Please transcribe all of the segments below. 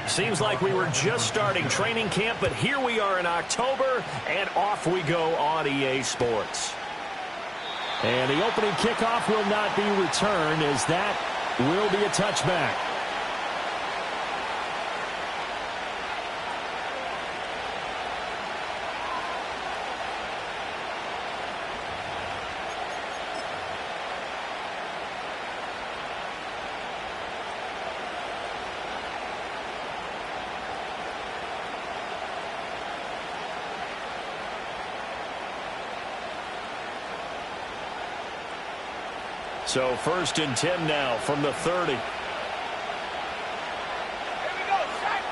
Seems like we were just starting training camp, but here we are in October, and off we go on EA Sports. And the opening kickoff will not be returned, as that will be a touchback. So 1st and 10 now from the 30. Here we go, Shaq.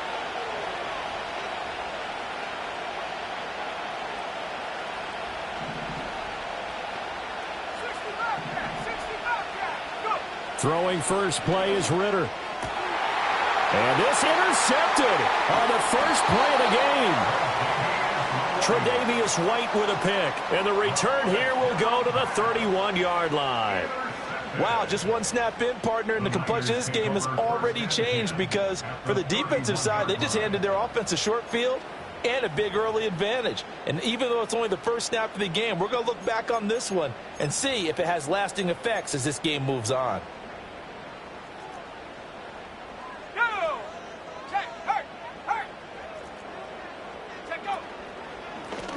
Throwing first play is Ritter. And this intercepted on the first play of the game. Tre'Davious White with a pick. And the return here will go to the 31-yard line. Wow, just one snap in, partner, and the complexion of this game has already changed because for the defensive side, they just handed their offense a short field and a big early advantage. And even though it's only the first snap of the game, we're going to look back on this one and see if it has lasting effects as this game moves on.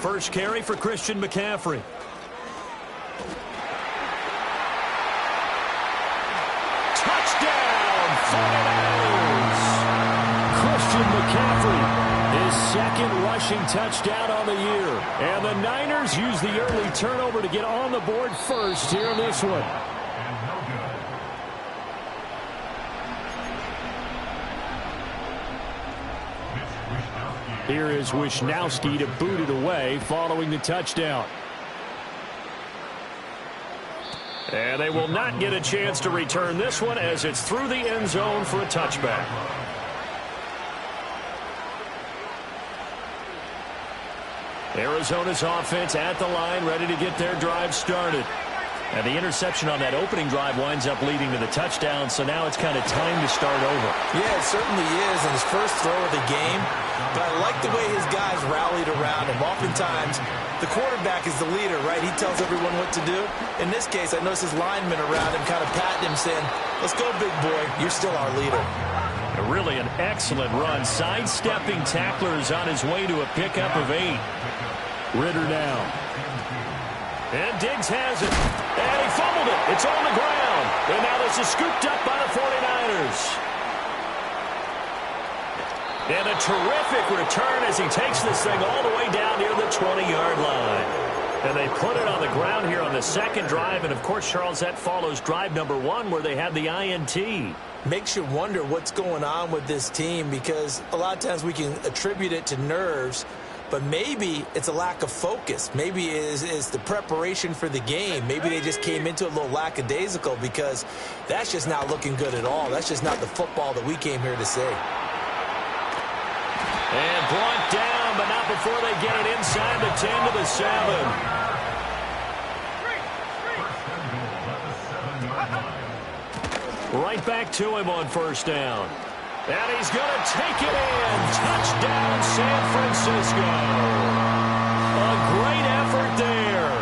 First carry for Christian McCaffrey. Touchdown, 49ers! Christian McCaffrey, his second rushing touchdown on the year. And the Niners use the early turnover to get on the board first here in this one. Here is Wisnowski to boot it away following the touchdown. And they will not get a chance to return this one as it's through the end zone for a touchback. Arizona's offense at the line, ready to get their drive started. And the interception on that opening drive winds up leading to the touchdown, so now it's kind of time to start over. Yeah, it certainly is, and his first throw of the game. But I like the way his guys rallied around him. Oftentimes, the quarterback is the leader, right? He tells everyone what to do. In this case, I noticed his linemen around him kind of patting him, saying, "Let's go, big boy. You're still our leader." Really an excellent run. Sidestepping tacklers on his way to a pickup of 8. Ritter now. And Diggs has it. And he fumbled it. It's on the ground. And now this is scooped up by the 49ers. And a terrific return as he takes this thing all the way down near the 20-yard line. And they put it on the ground here on the second drive. And, of course, Charles, that follows drive number 1 where they had the INT. Makes you wonder what's going on with this team because a lot of times we can attribute it to nerves, but maybe it's a lack of focus. Maybe it's the preparation for the game. Maybe they just came into it a little lackadaisical because that's just not looking good at all. That's just not the football that we came here to see. And brought down, but not before they get it inside the 10 to the 7. Right back to him on first down. And he's going to take it in. Touchdown, San Francisco. A great effort there.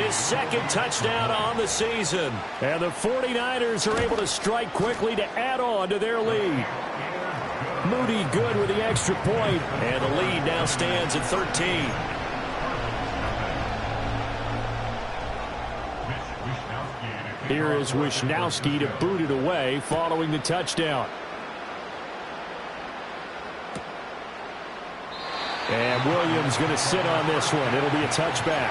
His second touchdown on the season. And the 49ers are able to strike quickly to add on to their lead. Moody good with the extra point. And the lead now stands at 13. Here is Wisnowski to boot it away following the touchdown. And Williams going to sit on this one. It'll be a touchback.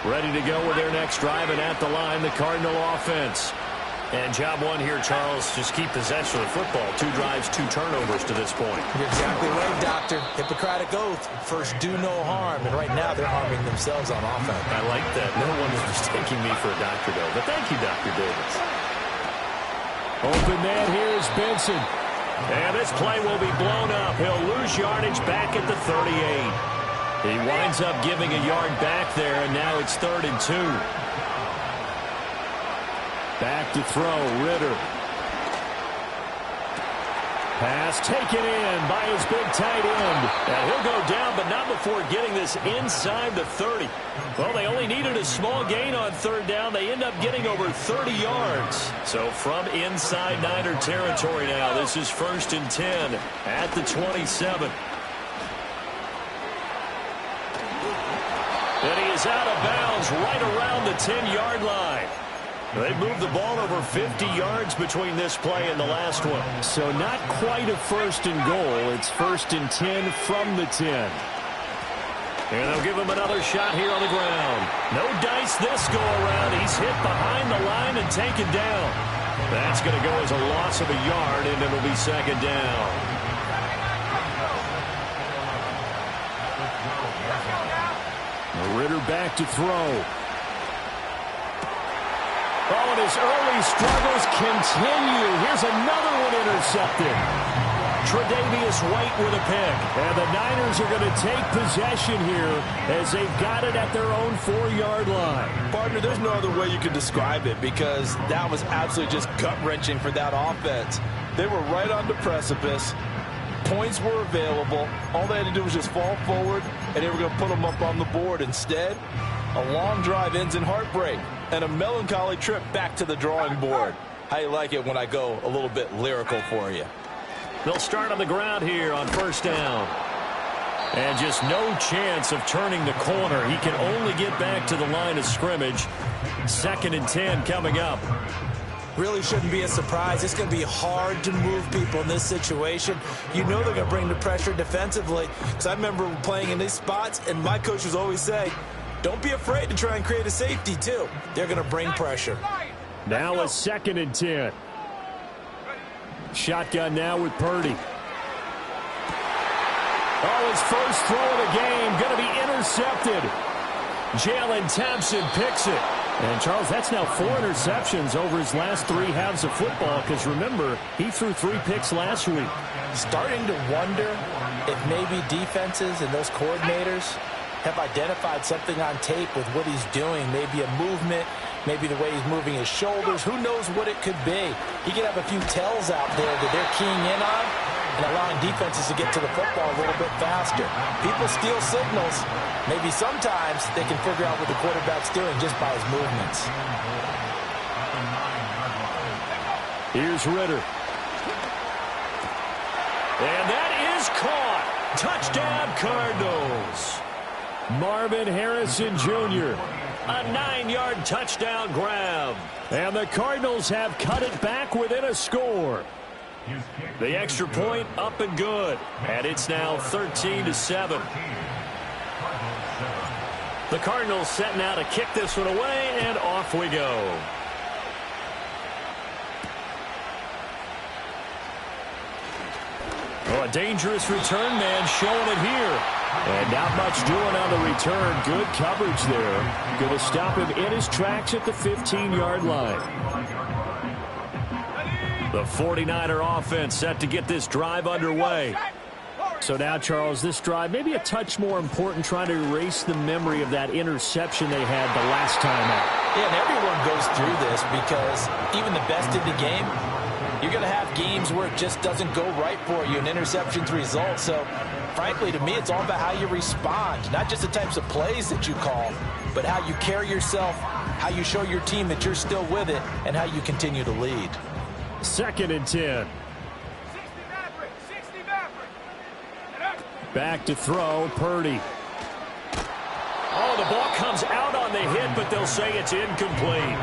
Ready to go with their next drive, and at the line, the Cardinal offense. And job 1 here, Charles, just keep possession of the football. 2 drives, 2 turnovers to this point. You're exactly right, Doctor. Hippocratic oath. First, do no harm. And right now, they're harming themselves on offense. I like that. No one is mistaking me for a doctor, though. But thank you, Dr. Davis. Open man here is Benson. And this play will be blown up. He'll lose yardage back at the 38. He winds up giving a yard back there, and now it's 3rd and 2. Back to throw, Ritter. Pass taken in by his big tight end. And he'll go down, but not before getting this inside the 30. Well, they only needed a small gain on 3rd down. They end up getting over 30 yards. So from inside Niner territory now, this is 1st and 10 at the 27. And he is out of bounds right around the 10-yard line. They moved the ball over 50 yards between this play and the last one. So not quite a 1st and goal. It's 1st and 10 from the 10. And they'll give him another shot here on the ground. No dice this go-around. He's hit behind the line and taken down. That's going to go as a loss of a yard, and it'll be 2nd down. Ritter back to throw. Oh, and his early struggles continue. Here's another one intercepted. Tre'Davious White with a pick. And the Niners are going to take possession here as they've got it at their own 4-yard line. Partner, there's no other way you can describe it because that was absolutely just gut-wrenching for that offense. They were right on the precipice. Points were available. All they had to do was just fall forward, and they were going to put them up on the board. Instead, a long drive ends in heartbreak and a melancholy trip back to the drawing board. How you like it when I go a little bit lyrical for you? They'll start on the ground here on 1st down. And just no chance of turning the corner. He can only get back to the line of scrimmage. 2nd and 10 coming up. Really shouldn't be a surprise. It's going to be hard to move people in this situation. You know they're going to bring the pressure defensively. Because I remember playing in these spots, and my coaches always say, don't be afraid to try and create a safety, too. They're going to bring pressure. Now a 2nd and 10. Shotgun now with Purdy. Oh, his first throw of the game going to be intercepted. Jalen Thompson picks it. And, Charles, that's now 4 interceptions over his last 3 halves of football because, remember, he threw 3 picks last week. Starting to wonder if maybe defenses and those coordinators have identified something on tape with what he's doing. Maybe a movement, maybe the way he's moving his shoulders. Who knows what it could be? He could have a few tells out there that they're keying in on and allowing defenses to get to the football a little bit faster. People steal signals. Maybe sometimes they can figure out what the quarterback's doing just by his movements. Here's Ritter. And that is caught. Touchdown, Cardinals. Marvin Harrison Jr. A 9-yard touchdown grab. And the Cardinals have cut it back within a score. The extra point up and good. And it's now 13-7. The Cardinals setting out to kick this one away, and off we go. Oh, a dangerous return man showing it here. And not much doing on the return. Good coverage there. Going to stop him in his tracks at the 15-yard line. The 49er offense set to get this drive underway. So now, Charles, this drive maybe a touch more important, trying to erase the memory of that interception they had the last time out. Yeah, and everyone goes through this because even the best in the game, you're going to have games where it just doesn't go right for you, and interceptions result. So, frankly, to me, it's all about how you respond, not just the types of plays that you call, but how you carry yourself, how you show your team that you're still with it, and how you continue to lead. 2nd and 10. Back to throw, Purdy. Oh, the ball comes out on the hit, but they'll say it's incomplete.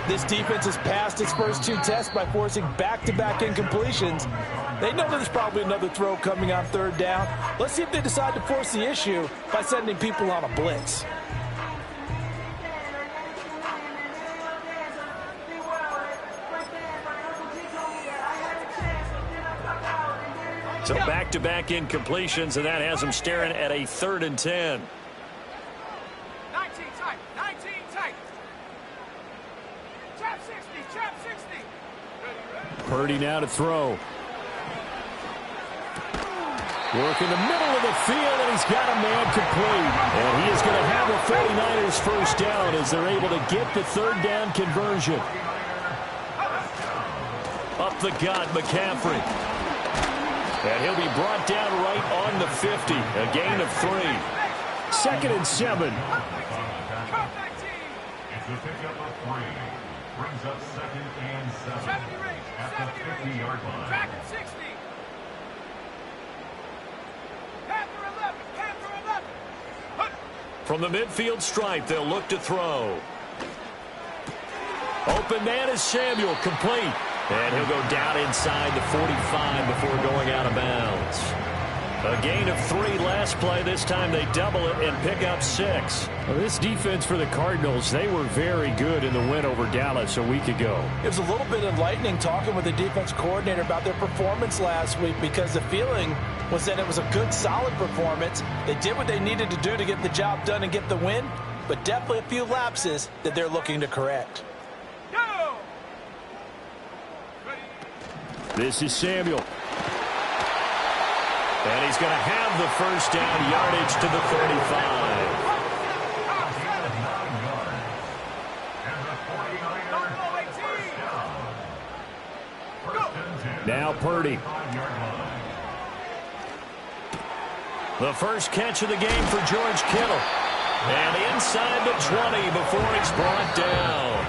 This defense has passed its first 2 tests by forcing back-to-back incompletions. They know there's probably another throw coming on 3rd down. Let's see if they decide to force the issue by sending people on a blitz. So back-to-back incompletions, and that has them staring at a 3rd and 10. 19 tight. Trap 60. Purdy now to throw. Working the middle of the field, and he's got a man complete. And he is going to have a 49ers first down as they're able to get the third down conversion. Up the gut, McCaffrey. And he'll be brought down right on the 50. A gain of 3. 2nd and 7. It's a pickup of 3. Brings up 2nd and 7. At the 50-yard line. Track at 60. Panther 11. Panther 11. From the midfield stripe, they'll look to throw. Open man is Samuel, complete. And he'll go down inside the 45 before going out of bounds. A gain of 3 last play. This time they double it and pick up 6. Well, this defense for the Cardinals, they were very good in the win over Dallas a week ago. It was a little bit enlightening talking with the defense coordinator about their performance last week, because the feeling was that it was a good, solid performance. They did what they needed to do to get the job done and get the win, but definitely a few lapses that they're looking to correct. Go! This is Samuel. And he's going to have the first down, yardage to the 35. Now Purdy. The first catch of the game for George Kittle. And inside the 20 before he's brought down.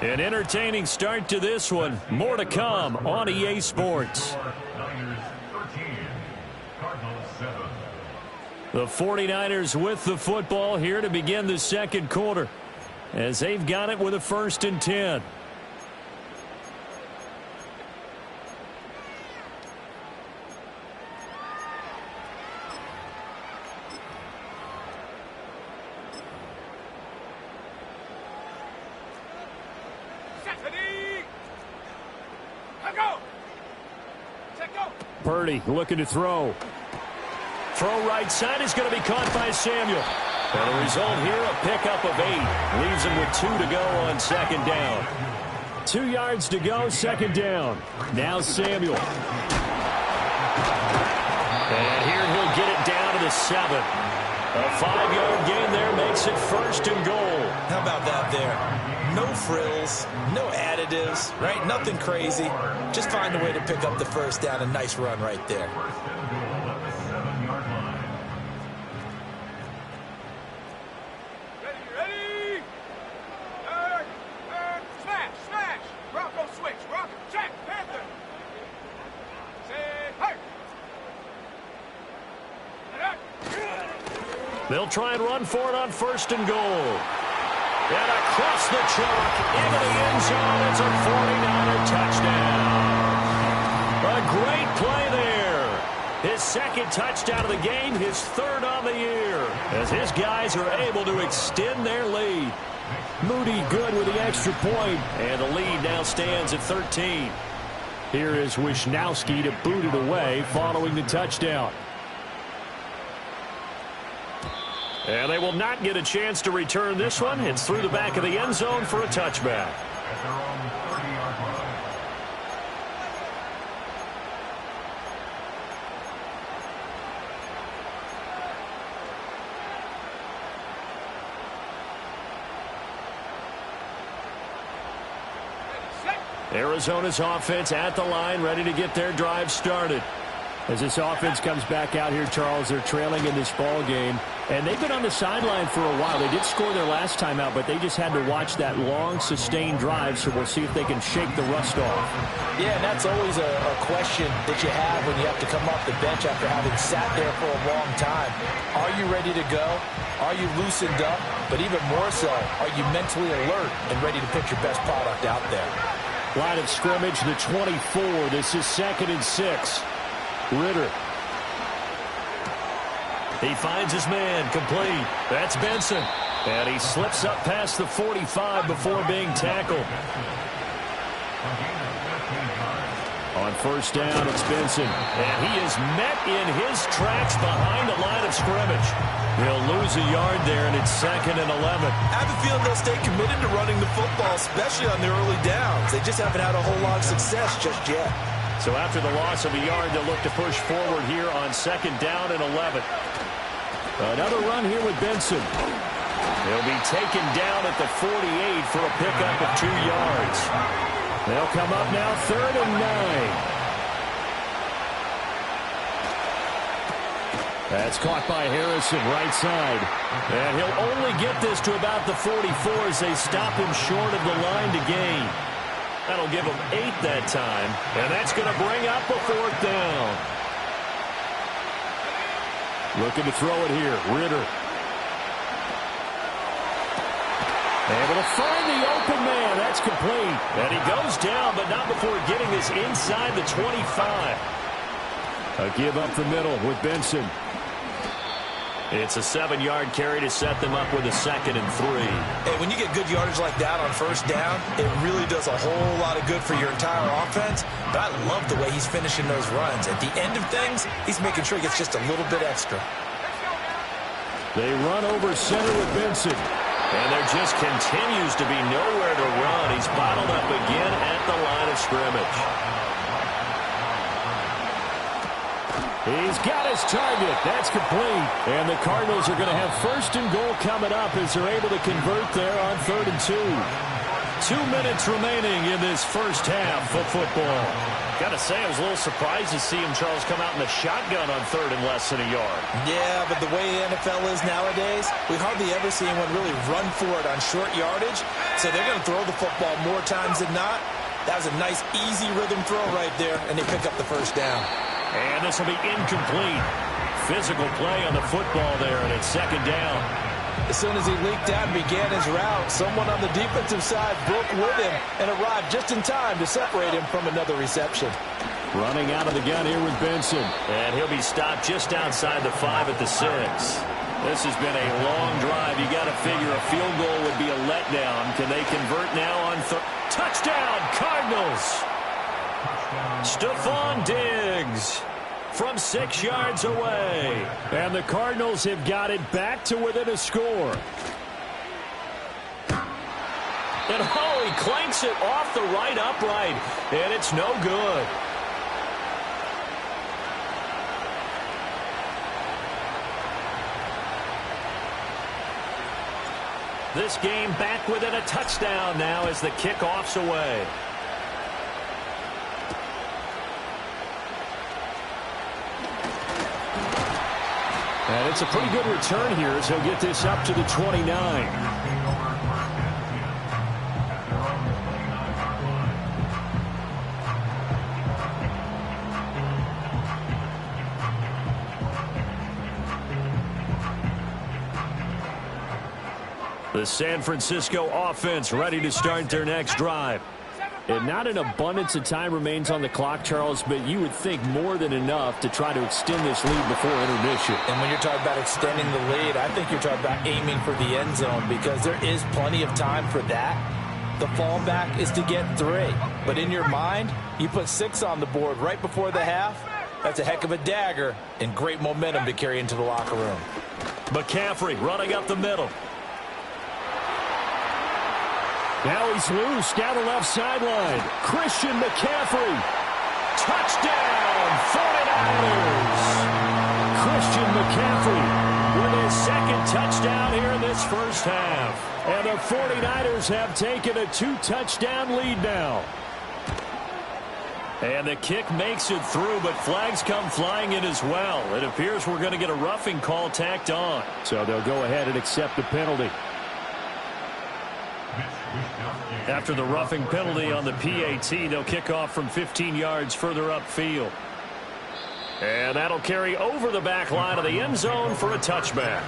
An entertaining start to this one. More to come on EA Sports. The 49ers with the football here to begin the second quarter, as they've got it with a 1st and 10. Purdy looking to throw. Throw right side is going to be caught by Samuel. And the result here, a pickup of 8. Leaves him with 2 to go on 2nd down. 2 yards to go, 2nd down. Now Samuel. And here he'll get it down to the 7. A 5-yard gain there makes it 1st and goal. How about that there? No frills, no additives, right? Nothing crazy. Just find a way to pick up the first down. A nice run right there. Ready? Smash. Bronco switch. Bronco check. Panther. Say, hey. They'll try and run for it on 1st and goal. And across the chalk into the end zone. It's a 49er touchdown. A great play there. His 2nd touchdown of the game, his 3rd on the year, as his guys are able to extend their lead. Moody good with the extra point. And the lead now stands at 13. Here is Wisnowski to boot it away following the touchdown. And they will not get a chance to return this one. It's through the back of the end zone for a touchback. At their own 30-yard line. Arizona's offense at the line, ready to get their drive started. As this offense comes back out here, Charles, they're trailing in this ball game. And they've been on the sideline for a while. They did score their last time out, but they just had to watch that long, sustained drive, so we'll see if they can shake the rust off. Yeah, and that's always a question that you have when you have to come off the bench after having sat there for a long time. Are you ready to go? Are you loosened up? But even more so, are you mentally alert and ready to put your best product out there? Line of scrimmage, the 24. This is 2nd and 6. Ritter. He finds his man, complete. That's Benson. And he slips up past the 45 before being tackled. On 1st down, it's Benson. And he is met in his tracks behind the line of scrimmage. He'll lose a yard there, and it's 2nd and 11. I have a feeling they'll stay committed to running the football, especially on the early downs. They just haven't had a whole lot of success just yet. So after the loss of a yard, they'll look to push forward here on 2nd down and 11. Another run here with Benson. He'll be taken down at the 48 for a pickup of 2 yards. They'll come up now 3rd and 9. That's caught by Harrison, right side. And he'll only get this to about the 44 as they stop him short of the line to gain. That'll give him 8 that time. And that's going to bring up a 4th down. Looking to throw it here. Ritter. Able to find the open man. That's complete. And he goes down, but not before getting this inside the 25. A give up the middle with Benson. It's a 7-yard carry to set them up with a 2nd and 3. Hey, when you get good yardage like that on 1st down, it really does a whole lot of good for your entire offense. But I love the way he's finishing those runs. At the end of things, he's making sure he gets just a little bit extra. They run over center with Benson. And there just continues to be nowhere to run. He's bottled up again at the line of scrimmage. He's got his target. That's complete. And the Cardinals are going to have 1st and goal coming up as they're able to convert there on 3rd and 2. 2 minutes remaining in this first half of football. Got to say, I was a little surprised to see him, Charles, come out in the shotgun on 3rd and less than a yard. Yeah, but the way the NFL is nowadays, we hardly ever see anyone really run for it on short yardage. So they're going to throw the football more times than not. That was a nice, easy rhythm throw right there, and they pick up the 1st down. And this will be incomplete. Physical play on the football there, and it's 2nd down. As soon as he leaked out and began his route, someone on the defensive side broke with him and arrived just in time to separate him from another reception. Running out of the gun here with Benson. And he'll be stopped just outside the 5 at the 6. This has been a long drive. You got to figure a field goal would be a letdown. Can they convert now on touchdown, Cardinals? Stephon Diggs from 6 yards away. And the Cardinals have got it back to within a score. And he clanks it off the right upright. And it's no good. This game back within a touchdown now as the kickoff's away. And it's a pretty good return here as he'll get this up to the 29. The San Francisco offense ready to start their next drive. And not an abundance of time remains on the clock, Charles, but you would think more than enough to try to extend this lead before intermission. And when you're talking about extending the lead, I think you're talking about aiming for the end zone because there is plenty of time for that. The fallback is to get 3. But in your mind, you put 6 on the board right before the half. That's a heck of a dagger and great momentum to carry into the locker room. McCaffrey running up the middle. Now he's loose down the left sideline. Christian McCaffrey. Touchdown, 49ers. Christian McCaffrey with his 2nd touchdown here in this first half. And the 49ers have taken a 2-touchdown lead now. And the kick makes it through, but flags come flying in as well. It appears we're going to get a roughing call tacked on. So they'll go ahead and accept the penalty. After the roughing penalty on the PAT, they'll kick off from 15 yards further upfield. And that'll carry over the back line of the end zone for a touchback.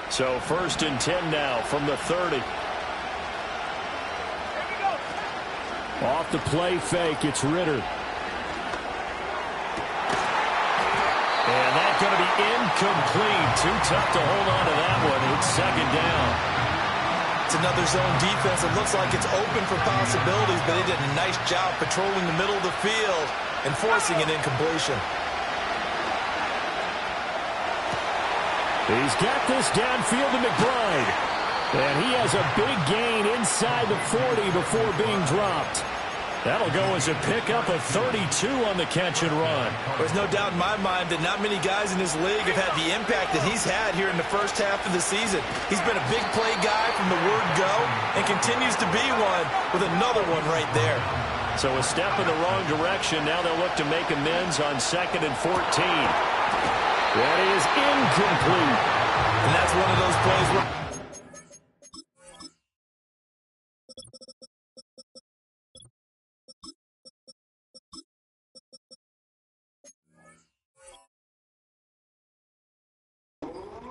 So 1st and 10 now from the 30. Off the play fake, it's Ritter. And that's going to be incomplete. Too tough to hold on to that one. It's 2nd down. It's another zone defense. It looks like it's open for possibilities, but they did a nice job patrolling the middle of the field and forcing an incompletion. He's got this downfield to McBride. And he has a big gain inside the 40 before being dropped. That'll go as a pickup of 32 on the catch and run. There's no doubt in my mind that not many guys in this league have had the impact that he's had here in the first half of the season. He's been a big play guy from the word go and continues to be one with another one right there. So a step in the wrong direction. Now they'll look to make amends on 2nd and 14. That is incomplete. And that's one of those plays where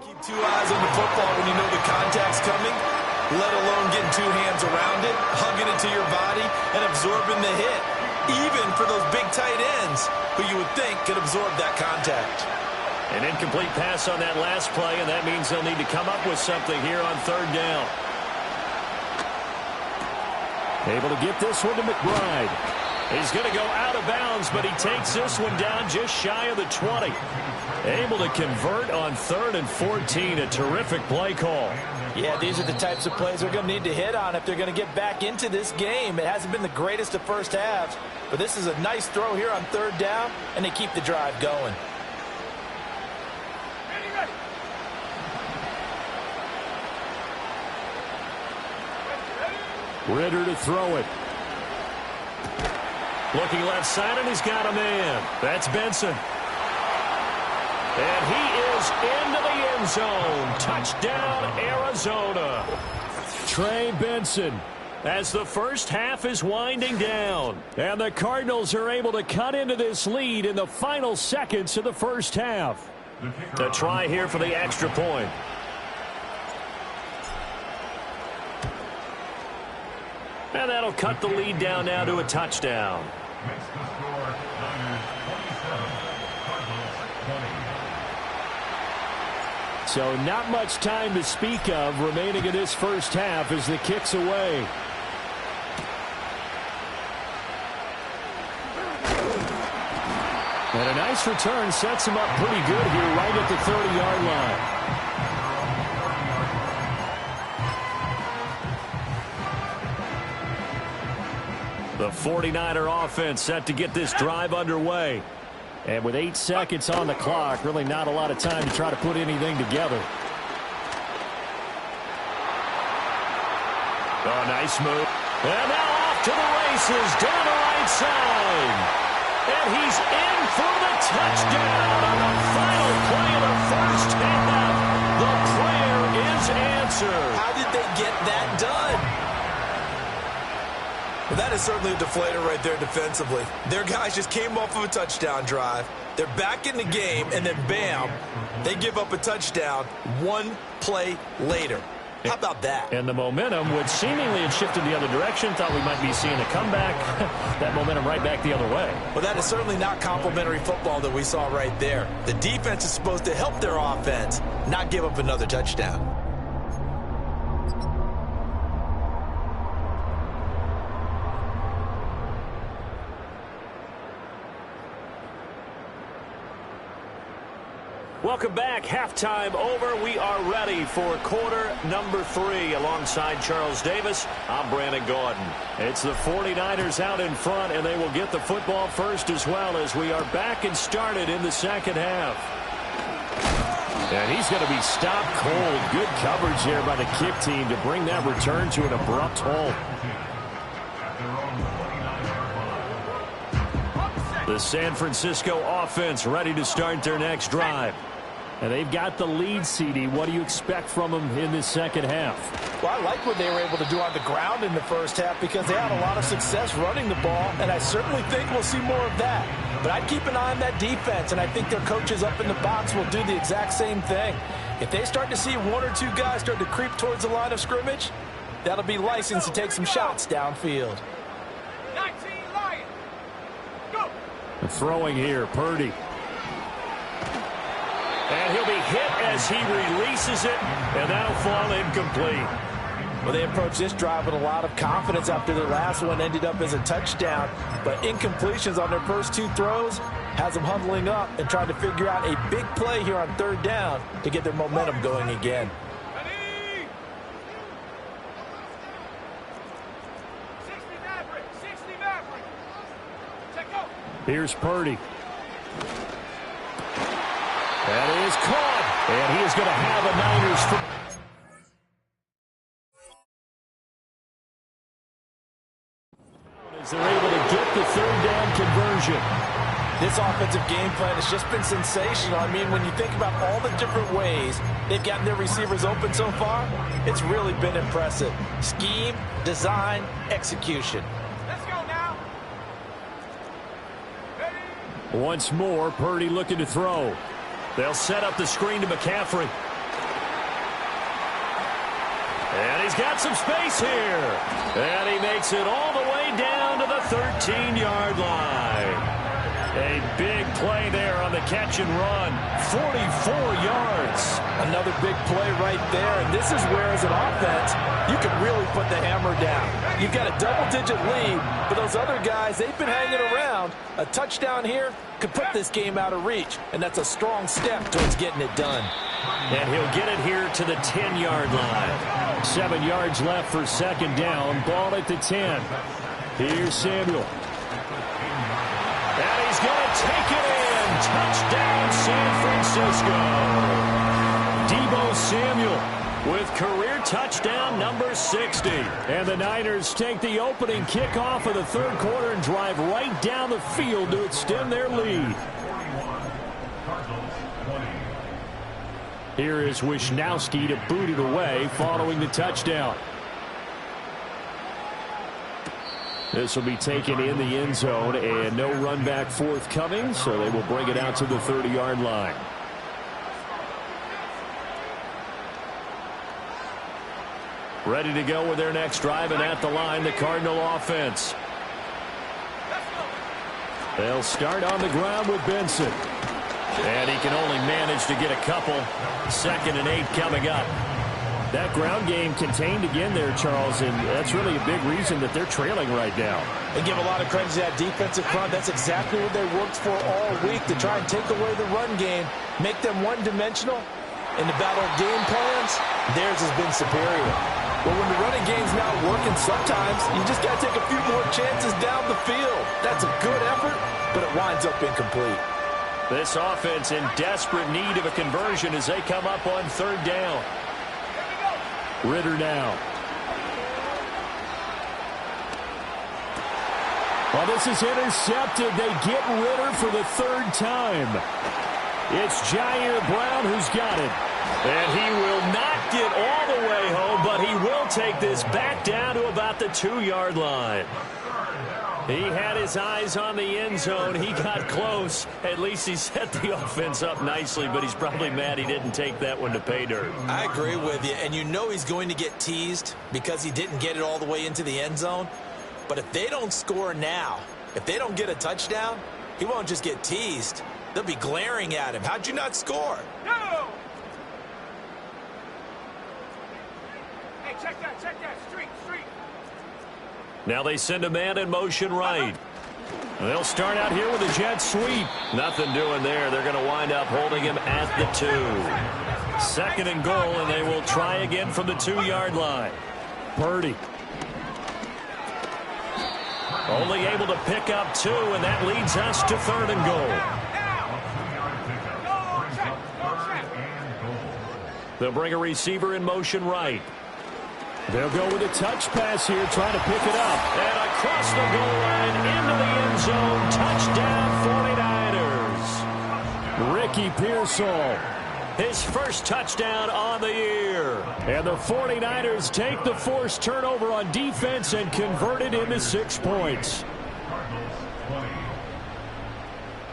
keep two eyes on the football when you know the contact's coming, let alone getting two hands around it, hugging it to your body, and absorbing the hit, even for those big tight ends who you would think could absorb that contact. An incomplete pass on that last play, and that means they'll need to come up with something here on 3rd down. Able to get this one to McBride. He's going to go out of bounds, but he takes this one down just shy of the 20. Able to convert on 3rd and 14. A terrific play call. Yeah, these are the types of plays they're going to need to hit on if they're going to get back into this game. It hasn't been the greatest of first halves, but this is a nice throw here on 3rd down, and they keep the drive going. Ritter to throw it. Looking left side, and he's got a man. That's Benson. And he is into the end zone. Touchdown, Arizona. Trey Benson. As the first half is winding down. And the Cardinals are able to cut into this lead in the final seconds of the first half. A try here for the extra point. And that'll cut the lead down now to a touchdown. Makes the score Niners 27, Cardinals 20. So not much time to speak of remaining in this first half as the kick's away. And a nice return sets him up pretty good here right at the 30-yard line. The 49er offense set to get this drive underway. And with 8 seconds on the clock, really not a lot of time to try to put anything together. Oh, nice move. And now off to the races down the right side. And he's in for the touchdown on the final play of the first half. The prayer is answered. How did they get that done? Well, that is certainly a deflator right there defensively. Their guys just came off of a touchdown drive. They're back in the game, and then bam, they give up a touchdown one play later. How about that? And the momentum, which seemingly had shifted the other direction, thought we might be seeing a comeback. That momentum right back the other way. Well, that is certainly not complimentary football that we saw right there. The defense is supposed to help their offense, not give up another touchdown. Welcome back. Halftime over. We are ready for quarter number 3. Alongside Charles Davis, I'm Brandon Gordon. It's the 49ers out in front, and they will get the football first as well as we are back and started in the second half. And he's going to be stopped cold. Good coverage there by the kick team to bring that return to an abrupt halt. The San Francisco offense ready to start their next drive. And they've got the lead, CD. What do you expect from them in this second half? Well, I like what they were able to do on the ground in the first half because they had a lot of success running the ball, and I certainly think we'll see more of that. But I'd keep an eye on that defense, and I think their coaches up in the box will do the exact same thing. If they start to see one or two guys start to creep towards the line of scrimmage, that'll be licensed to take some shots downfield. 19 Lions. Go. Throwing here, Purdy. And he'll be hit as he releases it, and that'll fall incomplete. Well, they approached this drive with a lot of confidence after their last one ended up as a touchdown. But incompletions on their first 2 throws has them huddling up and trying to figure out a big play here on 3rd down to get their momentum going again. 60 Maverick. Check go. Here's Purdy. That is caught. And he is going to have a Niners foot. As they're able to get the 3rd down conversion. This offensive game plan has just been sensational. I mean, when you think about all the different ways they've gotten their receivers open so far, it's really been impressive. Scheme, design, execution. Let's go now. Once more, Purdy looking to throw. They'll set up the screen to McCaffrey. And he's got some space here. And he makes it all the way down to the 13-yard line. A big play there on the catch and run. 44 yards. Another big play right there. And this is where, as an offense, you can really put the hammer down. You've got a double-digit lead, but those other guys, they've been hanging around. A touchdown here could put this game out of reach, and that's a strong step towards getting it done. And he'll get it here to the 10-yard line. 7 yards left for 2nd down. Ball at the 10. Here's Samuel. And he's going to take it in. Touchdown, San Francisco. Deebo Samuel with career touchdown number 60. And the Niners take the opening kickoff of the 3rd quarter and drive right down the field to extend their lead. Here is Wisnowski to boot it away following the touchdown. This will be taken in the end zone, and no run back forthcoming, so they will bring it out to the 30-yard line. Ready to go with their next drive, and at the line, the Cardinal offense. They'll start on the ground with Benson. And he can only manage to get a couple. 2nd and 8 coming up. That ground game contained again there, Charles, and that's really a big reason that they're trailing right now. They give a lot of credit to that defensive front. That's exactly what they worked for all week, to try and take away the run game, make them one-dimensional. In the battle of game plans, theirs has been superior. But when the running game's not working, sometimes you just got to take a few more chances down the field. That's a good effort, but it winds up incomplete. This offense in desperate need of a conversion as they come up on 3rd down. Ritter now. Well, this is intercepted. They get Ritter for the 3rd time. It's Jair Brown who's got it. And he will not get all the way home, but he will take this back down to about the 2-yard line. He had his eyes on the end zone. He got close. At least he set the offense up nicely, but he's probably mad he didn't take that one to pay dirt. I agree with you, and you know he's going to get teased because he didn't get it all the way into the end zone. But if they don't score now, if they don't get a touchdown, he won't just get teased. They'll be glaring at him. How'd you not score? No! Hey, check that, street. Now they send a man in motion right. They'll start out here with a jet sweep. Nothing doing there. They're going to wind up holding him at the 2. 2nd and goal, and they will try again from the 2-yard line. Purdy. Only able to pick up 2, and that leads us to 3rd and goal. They'll bring a receiver in motion right. They'll go with a touch pass here, trying to pick it up. And across the goal line, into the end zone, touchdown 49ers. Ricky Pearsall. His first touchdown on the year. And the 49ers take the forced turnover on defense and convert it into 6 points.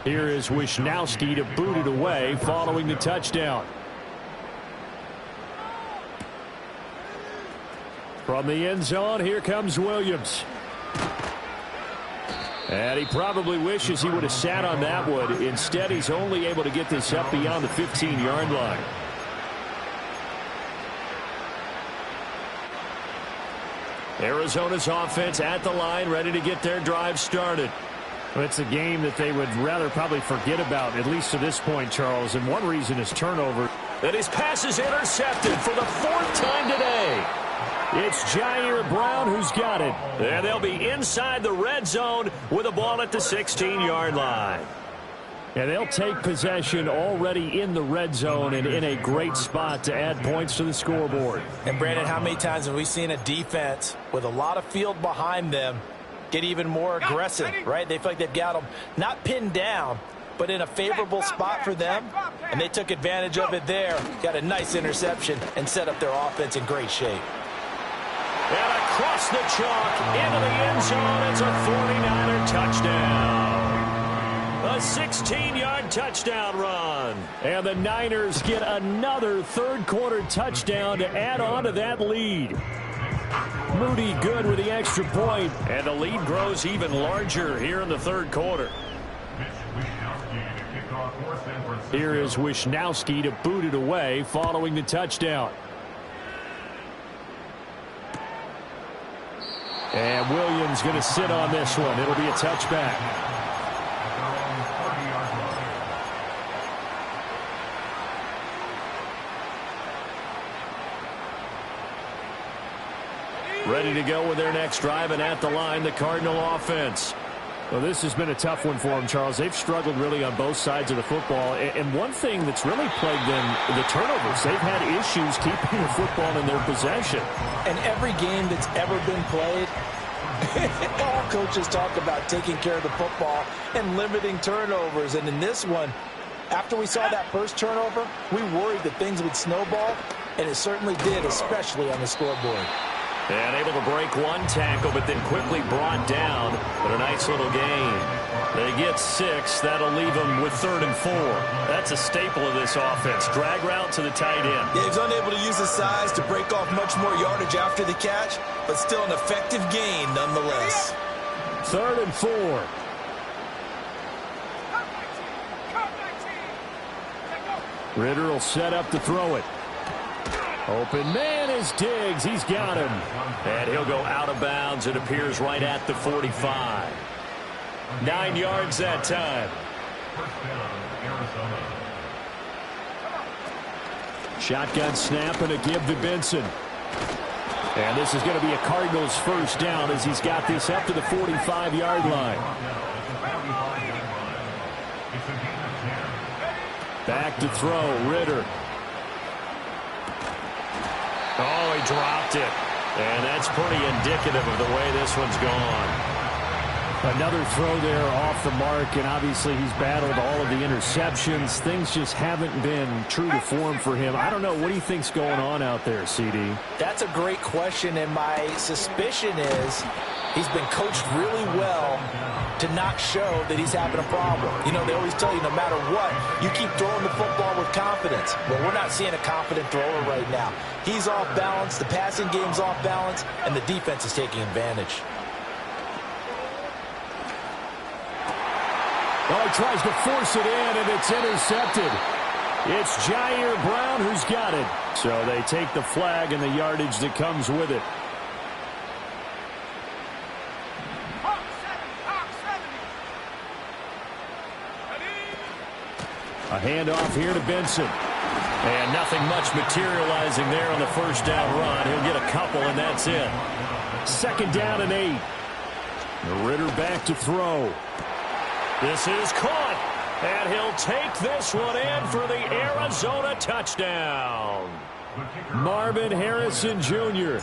Here is Wisnowski to boot it away following the touchdown. From the end zone, here comes Williams. And he probably wishes he would have sat on that one. Instead, he's only able to get this up beyond the 15-yard line. Arizona's offense at the line, ready to get their drive started. Well, it's a game that they would rather probably forget about, at least to this point, Charles. And one reason is turnover. And his pass is intercepted for the 4th time today. It's Jair Brown who's got it. And they'll be inside the red zone with a ball at the 16-yard line. And they'll take possession already in the red zone and in a great spot to add points to the scoreboard. And, Brandon, how many times have we seen a defense with a lot of field behind them get even more aggressive, right? They feel like they've got them not pinned down, but in a favorable spot for them, and they took advantage of it there. Got a nice interception and set up their offense in great shape. And across the chalk into the end zone, it's a 49er touchdown. A 16-yard touchdown run. And the Niners get another third-quarter touchdown to add on to that lead. Moody good with the extra point. And the lead grows even larger here in the third quarter. Here is Wisnowski to boot it away following the touchdown. And Williams going to sit on this one. It'll be a touchback. Ready to go with their next drive, and at the line, the Cardinal offense. Well, this has been a tough one for them, Charles. They've struggled really on both sides of the football. And one thing that's really plagued them, the turnovers. They've had issues keeping the football in their possession. And every game that's ever been played, all coaches talk about taking care of the football and limiting turnovers. And in this one, after we saw that first turnover, we worried that things would snowball, and it certainly did, especially on the scoreboard. And able to break one tackle, but then quickly brought down. But a nice little gain. They get 6. That'll leave them with 3rd and 4. That's a staple of this offense. Drag route to the tight end. Yeah, he's unable to use his size to break off much more yardage after the catch, but still an effective gain nonetheless. 3rd and 4. Ritter will set up to throw it. Open man is Diggs. He's got him. And he'll go out of bounds. It appears right at the 45. 9 yards that time. Shotgun snap and a give to Benson. And this is going to be a Cardinals first down as he's got this up to the 45-yard line. Back to throw, Ritter. Oh, he dropped it. And that's pretty indicative of the way this one's gone. Another throw there off the mark, and obviously he's battled all of the interceptions. Things just haven't been true to form for him. I don't know. What do you think's going on out there, CD? That's a great question, and my suspicion is he's been coached really well to not show that he's having a problem. You know, they always tell you no matter what, you keep throwing the football with confidence. Well, we're not seeing a confident thrower right now. He's off balance, the passing game's off balance, and the defense is taking advantage. Oh, he tries to force it in, and it's intercepted. It's Jair Brown who's got it. So they take the flag and the yardage that comes with it. A handoff here to Benson. And nothing much materializing there on the first down run. He'll get a couple, and that's it. 2nd down and 8. Ritter back to throw. This is caught. And he'll take this one in for the Arizona touchdown. Marvin Harrison Jr.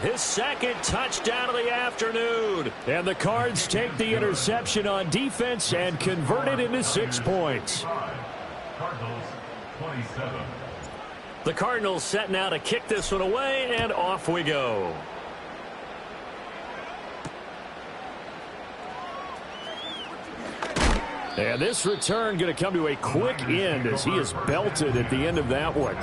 His 2nd touchdown of the afternoon. And the Cards take the interception on defense and convert it into 6 points. Cardinals 27. The Cardinals set now to kick this one away, and off we go. And this return going to come to a quick end as he is belted at the end of that one.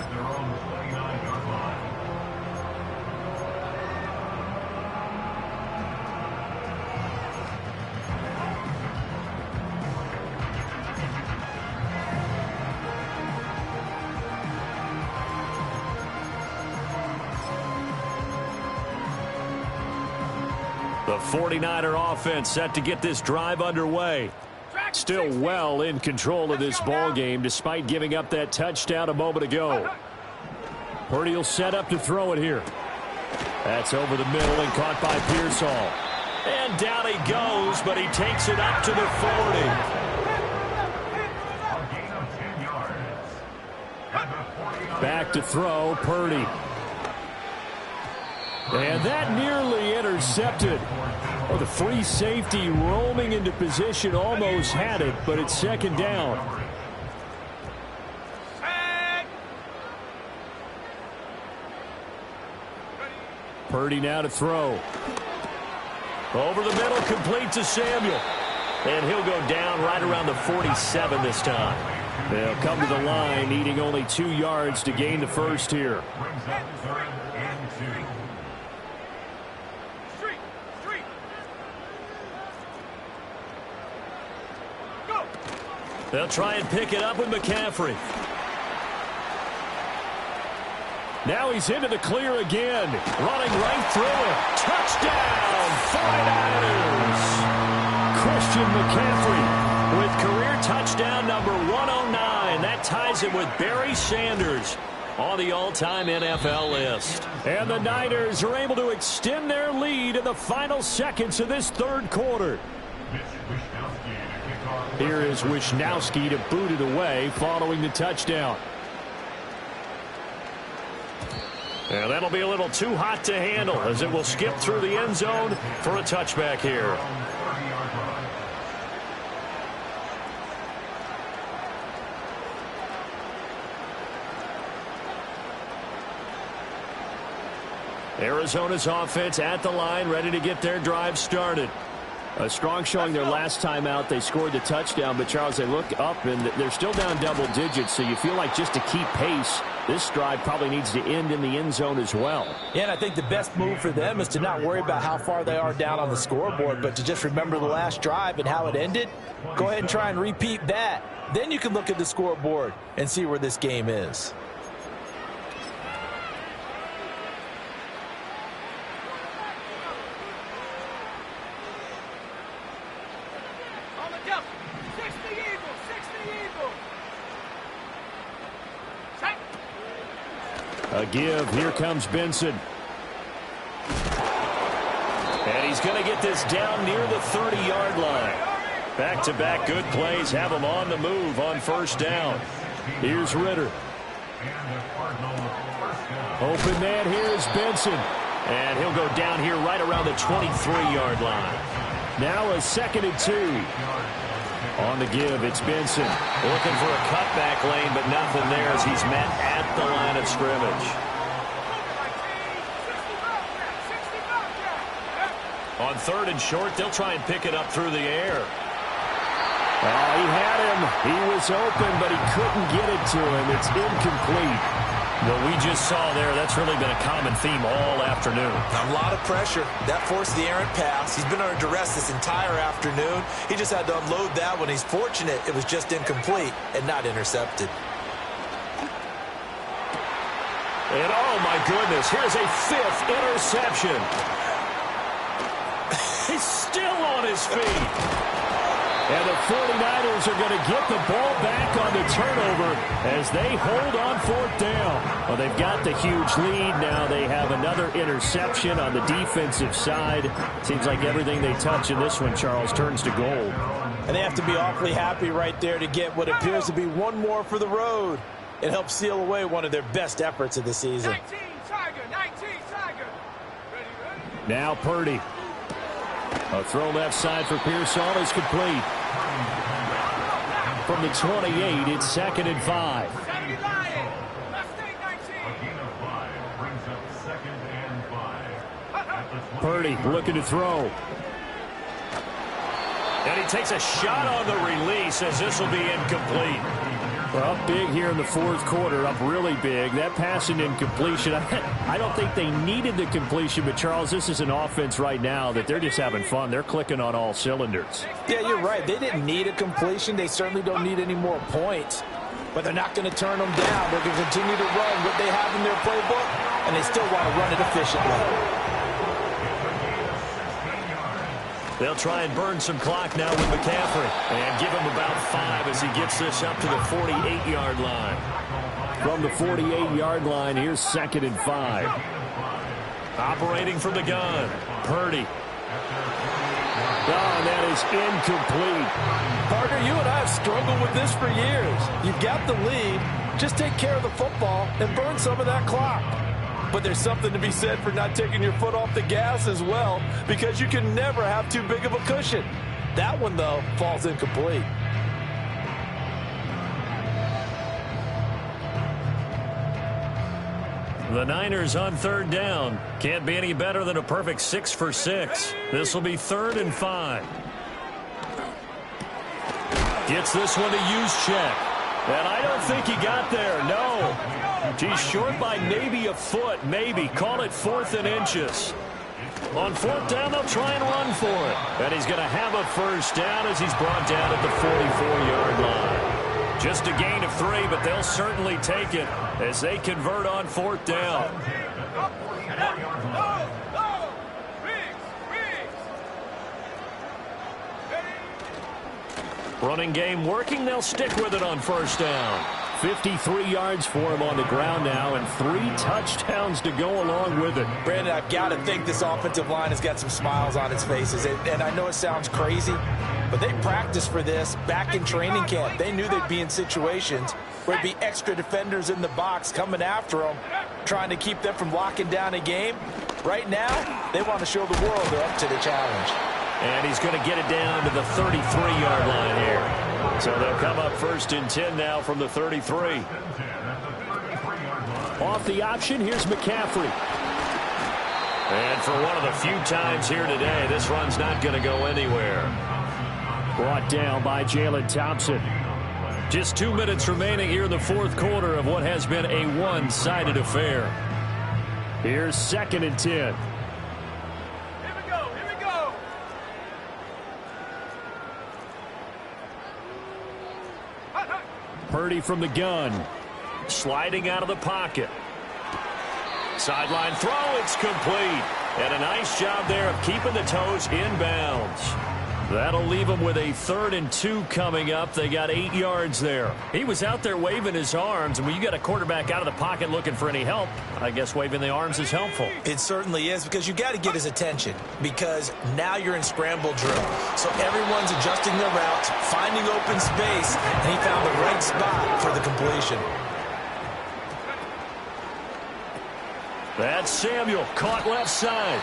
The 49er offense set to get this drive underway. Still well in control of this ball game despite giving up that touchdown a moment ago. Purdy will set up to throw it here. That's over the middle and caught by Pearsall. And down he goes, but he takes it up to the 40. Back to throw, Purdy. And that nearly intercepted. Oh, the free safety roaming into position almost had it, but it's second down. Purdy now to throw. Over the middle, complete to Samuel. And he'll go down right around the 47 this time. They'll come to the line, needing only 2 yards to gain the first here. They'll try and pick it up with McCaffrey. Now he's into the clear again. Running right through it. Touchdown, 49ers. Christian McCaffrey with career touchdown number 109. That ties him with Barry Sanders on the all-time NFL list. And the Niners are able to extend their lead in the final seconds of this third quarter. Here is Wishnowsky to boot it away following the touchdown. And that'll be a little too hot to handle as it will skip through the end zone for a touchback here. Arizona's offense at the line, ready to get their drive started. A strong showing their last time out. They scored the touchdown, but Charles, they look up and they're still down double digits, so you feel like just to keep pace, this drive probably needs to end in the end zone as well. Yeah, and I think the best move for them is to not worry about how far they are down on the scoreboard, but to just remember the last drive and how it ended. Go ahead and try and repeat that. Then you can look at the scoreboard and see where this game is. A give. Here comes Benson. And he's going to get this down near the 30-yard line. Back-to-back good plays have him on the move on first down. Here's Ritter. Open man here is Benson. And he'll go down here right around the 23-yard line. Now a 2nd and 2. On the give, it's Benson. Looking for a cutback lane, but nothing there as he's met at the line of scrimmage. On 3rd and short, they'll try and pick it up through the air. He had him. He was open, but he couldn't get it to him. It's incomplete. What we just saw there, that's really been a common theme all afternoon. A lot of pressure. That forced the errant pass. He's been under duress this entire afternoon. He just had to unload that one. He's fortunate it was just incomplete and not intercepted. And oh my goodness, here's a 5th interception. He's still on his feet. And the 49ers are going to get the ball back on the turnover as they hold on 4th down. Well, they've got the huge lead. Now they have another interception on the defensive side. Seems like everything they touch in this one, Charles, turns to gold. And they have to be awfully happy right there to get what appears to be one more for the road. It helps seal away one of their best efforts of the season. 19 Tiger, 19 Tiger. Ready. Now Purdy. A throw left side for Pearsall is complete. From the 28, it's 2nd and 5. Purdy looking to throw. And he takes a shot on the release as this will be incomplete. Well, up big here in the 4th quarter, up really big. That passing incompletion, I don't think they needed the completion, but Charles, this is an offense right now that they're just having fun. They're clicking on all cylinders. Yeah, you're right. They didn't need a completion. They certainly don't need any more points, but they're not going to turn them down. They're going to continue to run what they have in their playbook, and they still want to run it efficiently. They'll try and burn some clock now with McCaffrey. And give him about 5 as he gets this up to the 48-yard line. From the 48-yard line, here's 2nd and 5. Operating from the gun, Purdy. Oh, and that is incomplete. Partner, you and I have struggled with this for years. You've got the lead. Just take care of the football and burn some of that clock. But there's something to be said for not taking your foot off the gas as well, because you can never have too big of a cushion. That one, though, falls incomplete. The Niners on 3rd down. Can't be any better than a perfect 6 for 6. This will be 3rd and 5. Gets this one to Juszczyk. And I don't think he got there, no. He's short by maybe a foot, maybe. Call it 4th and inches. On 4th down, they'll try and run for it. And he's going to have a 1st down as he's brought down at the 44-yard line. Just a gain of 3, but they'll certainly take it as they convert on 4th down. Running game working. They'll stick with it on 1st down. 53 yards for him on the ground now, and 3 touchdowns to go along with it. Brandon, I've got to think this offensive line has got some smiles on its faces. And I know it sounds crazy, but they practiced for this back in training camp. They knew they'd be in situations where there'd be extra defenders in the box coming after them, trying to keep them from locking down a game. Right now, they want to show the world they're up to the challenge. And he's going to get it down to the 33-yard line here. So they'll come up 1st and 10 now from the 33. Off the option, here's McCaffrey. And for one of the few times here today, this run's not going to go anywhere. Brought down by Jalen Thompson. Just 2 minutes remaining here in the 4th quarter of what has been a one-sided affair. Here's 2nd and 10. Purdy from the gun. Sliding out of the pocket. Sideline throw, it's complete. And a nice job there of keeping the toes inbounds. That'll leave them with a 3rd and 2 coming up. They got 8 yards there. He was out there waving his arms, and when you got a quarterback out of the pocket looking for any help, I guess waving the arms is helpful. It certainly is, because you got to get his attention, because now you're in scramble drill. So everyone's adjusting their routes, finding open space, and he found the right spot for the completion. That's Samuel, caught left side.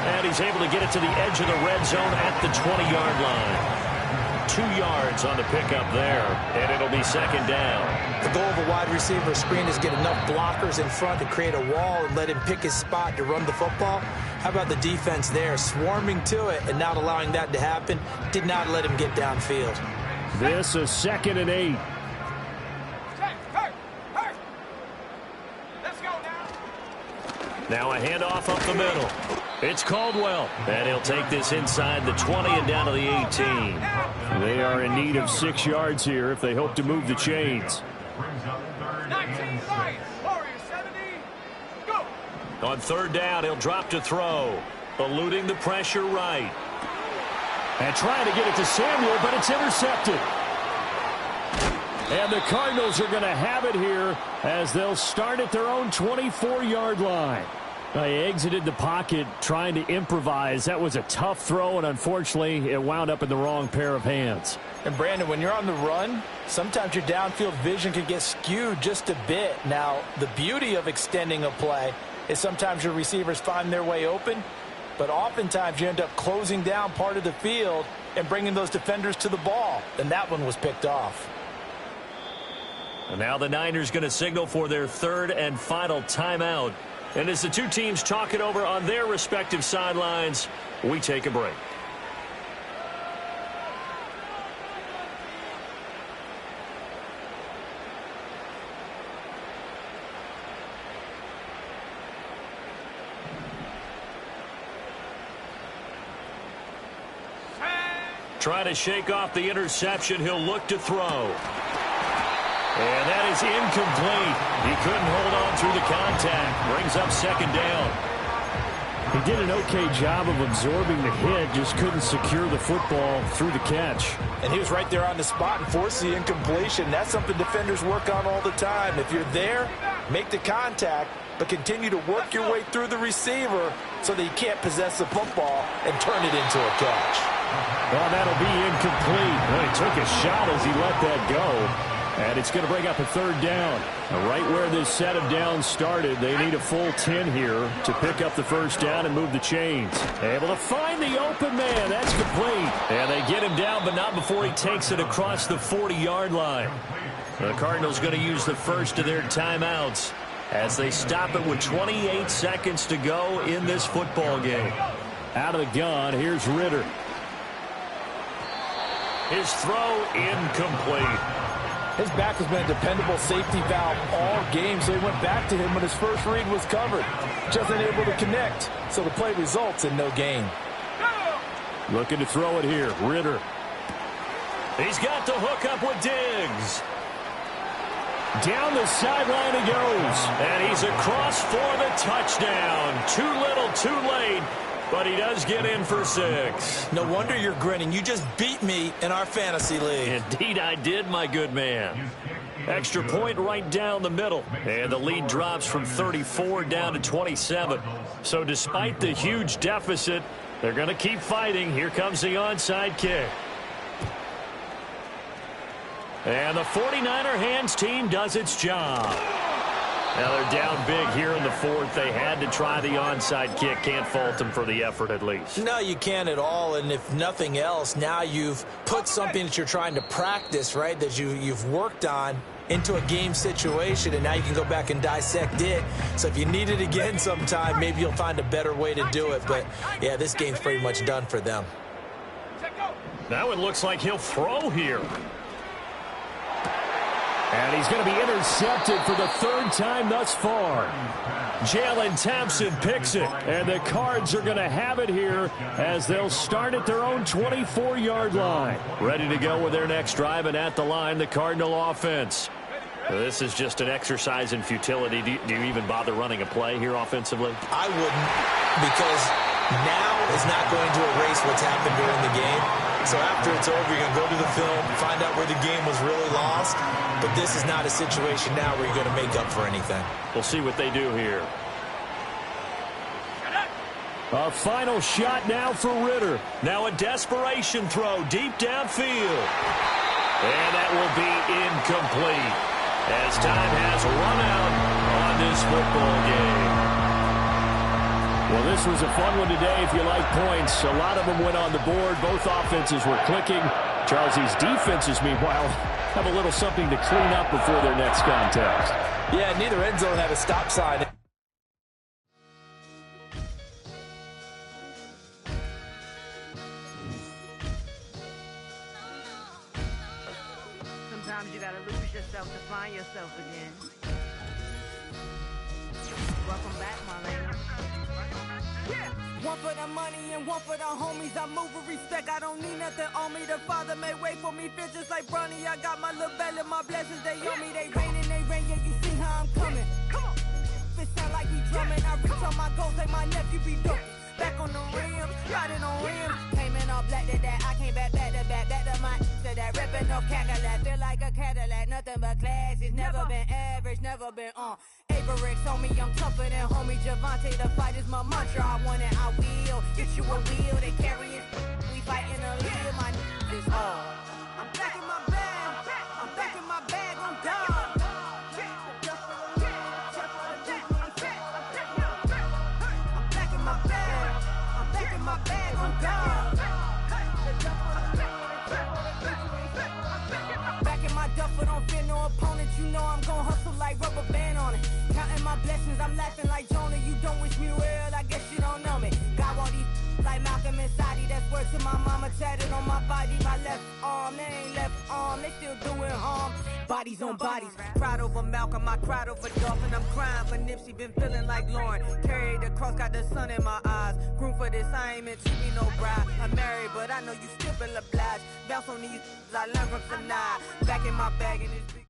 And he's able to get it to the edge of the red zone at the 20-yard line. 2 yards on the pickup there, and it'll be 2nd down. The goal of a wide receiver screen is get enough blockers in front to create a wall and let him pick his spot to run the football. How about the defense there, swarming to it and not allowing that to happen? Did not let him get downfield. This is 2nd and 8. Now a handoff up the middle. It's Caldwell. And he'll take this inside the 20 and down to the 18. They are in need of 6 yards here if they hope to move the chains. 19 Lions, Warriors 70, go! On 3rd down, he'll drop to throw. Eluding the pressure right. And trying to get it to Samuel, but it's intercepted. And the Cardinals are going to have it here as they'll start at their own 24-yard line. They exited the pocket trying to improvise. That was a tough throw, and unfortunately, it wound up in the wrong pair of hands. And, Brandon, when you're on the run, sometimes your downfield vision can get skewed just a bit. Now, the beauty of extending a play is sometimes your receivers find their way open, but oftentimes you end up closing down part of the field and bringing those defenders to the ball, and that one was picked off. And now the Niners going to signal for their 3rd and final timeout. And as the two teams talk it over on their respective sidelines, we take a break. Trying to shake off the interception. He'll look to throw. And that is incomplete. He couldn't hold on through the contact. Brings up 2nd down. He did an okay job of absorbing the hit, just couldn't secure the football through the catch. And he was right there on the spot and forced the incompletion. That's something defenders work on all the time. If you're there, make the contact, but continue to work your way through the receiver so that you can't possess the football and turn it into a catch. Well, that'll be incomplete. Well, he took a shot as he let that go. And it's going to bring up a third down. Right where this set of downs started, they need a full 10 here to pick up the first down and move the chains. Able to find the open man. That's complete. And they get him down, but not before he takes it across the 40-yard line. The Cardinals going to use the first of their timeouts as they stop it with 28 seconds to go in this football game. Out of the gun, here's Ritter. His throw incomplete. His back has been a dependable safety valve all game, so he went back to him when his first read was covered. Just unable to connect, so the play results in no gain. Looking to throw it here, Ritter. He's got the hook up with Diggs. Down the sideline he goes. And he's across for the touchdown. Too little, too late. But he does get in for 6. No wonder you're grinning. You just beat me in our fantasy league. Indeed I did, my good man. Extra point right down the middle. And the lead drops from 34 down to 27. So despite the huge deficit, they're going to keep fighting. Here comes the onside kick. And the 49er hands team does its job. Now they're down big here in the fourth. They had to try the onside kick. Can't fault them for the effort at least. No, you can't at all. And if nothing else, now you've put something that you're trying to practice, right, that you've worked on into a game situation, and now you can go back and dissect it. So if you need it again sometime, maybe you'll find a better way to do it. But, yeah, this game's pretty much done for them. Now it looks like he'll throw here. And he's going to be intercepted for the third time thus far. Jalen Thompson picks it. And the Cards are going to have it here as they'll start at their own 24-yard line. Ready to go with their next drive, and at the line, the Cardinal offense. This is just an exercise in futility. Do you even bother running a play here offensively? I wouldn't, because now is not going to erase what's happened during the game. So after it's over, you're going to go to the film, find out where the game was really lost. But this is not a situation now where you're going to make up for anything. We'll see what they do here. A final shot now for Ritter. Now a desperation throw deep downfield. And that will be incomplete as time has run out on this football game. Well, this was a fun one today if you like points. A lot of them went on the board. Both offenses were clicking. Charles, these defenses, meanwhile, have a little something to clean up before their next contest. Yeah, neither end zone had a stop sign. Sometimes you gotta lose yourself to find yourself again. Welcome back, Marlena. One for the money and one for the homies. I move with respect, I don't need nothing on me. The Father may wait for me, feel just like Bronny. I got my little belly, my blessings, they on me. They rain and they rain, yeah, you see how I'm coming. Come on. It sound like he drumming. I reach on my goals like my nephew be dope. Back on the rim, riding on rims. Came in all black to that, I came back to back to my to that ripping no Cadillac. Feel like a Cadillac, nothing but class. It's never been average, never been on. Averix on me, I'm tougher than homie Javante. The fight is my mantra, I want it, I will. Get you a wheel, they carry it. We fighting a lead, my is all. I'm back in my bag, I'm back in my bag, I'm done. My bag, I'm gone. Back in my duffel, don't fear no opponent. You know I'm gon' hustle like rubber band on it. Counting my blessings, I'm laughing like Jonah. You don't wish me well, I guess you don't know me. Got all these like Malcolm and Sadie. That's word to my mama, tatted on my body. My left arm, they ain't left arm, they still doing harm. Bodies on bodies, cried over Malcolm, I cried over Dolphin. I'm crying for Nipsey, been feeling like Lauren. Carried the cross, got the sun in my eyes. Groom for this, I ain't meant to be no bride. I'm married, but I know you still feel obliged. Bounce on these, I learned from Sanaa. Back in my bag, and it's big.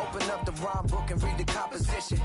Open up the rhyme book and read the composition.